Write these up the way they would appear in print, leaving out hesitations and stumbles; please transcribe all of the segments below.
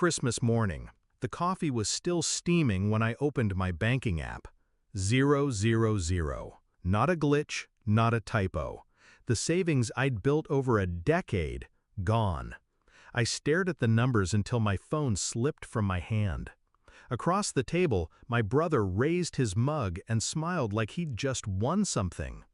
Christmas morning. The coffee was still steaming when I opened my banking app. 000. Not a glitch, not a typo. The savings I'd built over a decade, gone. I stared at the numbers until my phone slipped from my hand. Across the table, my brother raised his mug and smiled like he'd just won something.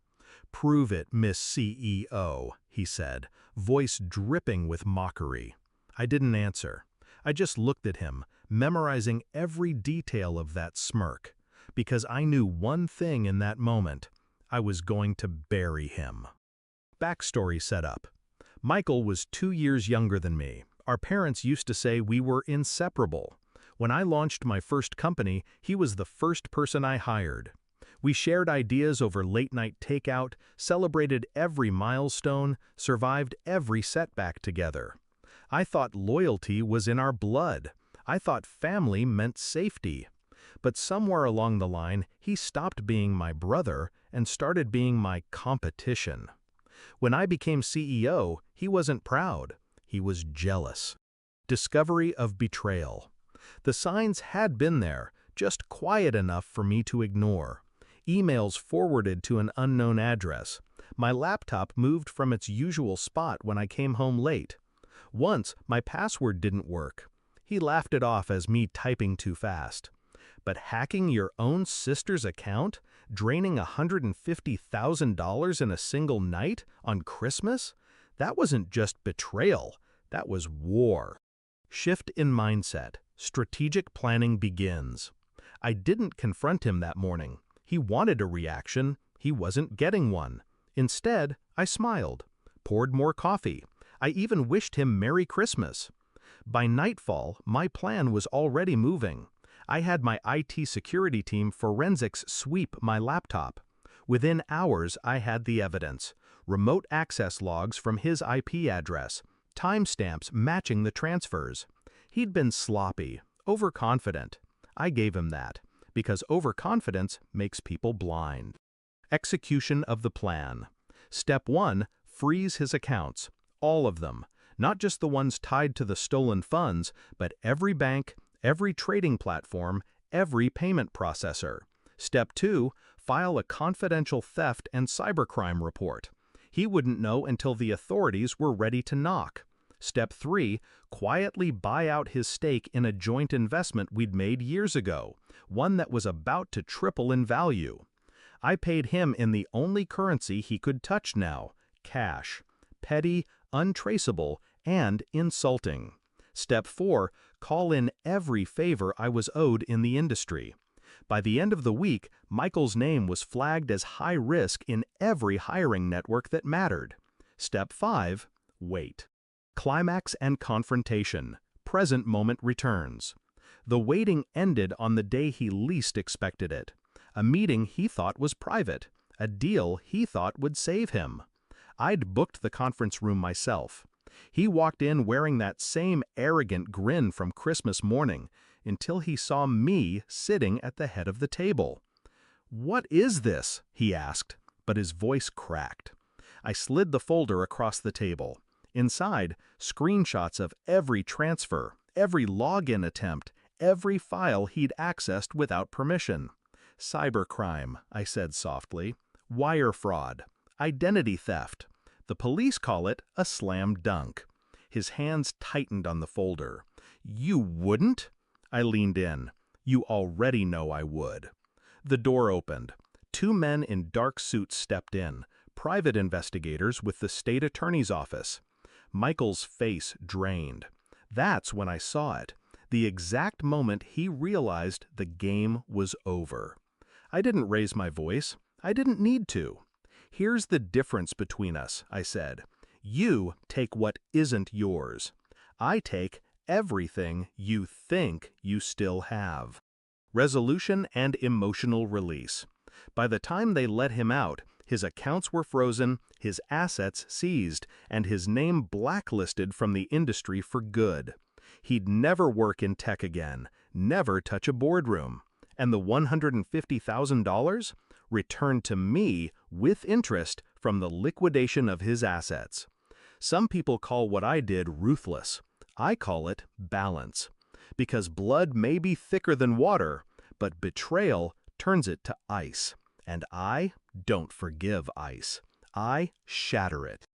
"Prove it, Miss CEO," he said, voice dripping with mockery. I didn't answer. I just looked at him, memorizing every detail of that smirk, because I knew one thing in that moment. I was going to bury him. Backstory set up. Michael was 2 years younger than me. Our parents used to say we were inseparable. When I launched my first company, he was the first person I hired. We shared ideas over late-night takeout, celebrated every milestone, survived every setback together. I thought loyalty was in our blood. I thought family meant safety. But somewhere along the line, he stopped being my brother and started being my competition. When I became CEO, he wasn't proud. He was jealous. Discovery of betrayal. The signs had been there, just quiet enough for me to ignore. Emails forwarded to an unknown address. My laptop moved from its usual spot when I came home late. Once, my password didn't work. He laughed it off as me typing too fast. But hacking your own sister's account? Draining $150,000 in a single night on Christmas? That wasn't just betrayal. That was war. Shift in mindset. Strategic planning begins. I didn't confront him that morning. He wanted a reaction. He wasn't getting one. Instead, I smiled, poured more coffee. I even wished him Merry Christmas. By nightfall, my plan was already moving. I had my IT security team forensics sweep my laptop. Within hours, I had the evidence. Remote access logs from his IP address. Timestamps matching the transfers. He'd been sloppy, overconfident. I gave him that, because overconfidence makes people blind. Execution of the plan. Step 1, freeze his accounts. All of them. Not just the ones tied to the stolen funds, but every bank, every trading platform, every payment processor. Step 2, file a confidential theft and cybercrime report. He wouldn't know until the authorities were ready to knock. Step 3, quietly buy out his stake in a joint investment we'd made years ago, one that was about to triple in value. I paid him in the only currency he could touch now, cash. Petty, untraceable, and insulting. Step 4, call in every favor I was owed in the industry. By the end of the week, Michael's name was flagged as high risk in every hiring network that mattered. Step 5, wait. Climax and confrontation. Present moment returns. The waiting ended on the day he least expected it. A meeting he thought was private. A deal he thought would save him. I'd booked the conference room myself. He walked in wearing that same arrogant grin from Christmas morning until he saw me sitting at the head of the table. "What is this?" he asked, but his voice cracked. I slid the folder across the table. Inside, screenshots of every transfer, every login attempt, every file he'd accessed without permission. Cybercrime, I said softly. Wire fraud. Identity theft. The police call it a slam dunk. His hands tightened on the folder. "You wouldn't?" I leaned in. "You already know I would." The door opened. 2 men in dark suits stepped in, private investigators with the state attorney's office. Michael's face drained. That's when I saw it, the exact moment he realized the game was over. I didn't raise my voice. I didn't need to. "Here's the difference between us," I said. "You take what isn't yours. I take everything you think you still have." Resolution and emotional release. By the time they let him out, his accounts were frozen, his assets seized, and his name blacklisted from the industry for good. He'd never work in tech again, never touch a boardroom. And the $150,000? Returned to me with interest from the liquidation of his assets. Some people call what I did ruthless. I call it balance. Because blood may be thicker than water, but betrayal turns it to ice. And I don't forgive ice. I shatter it.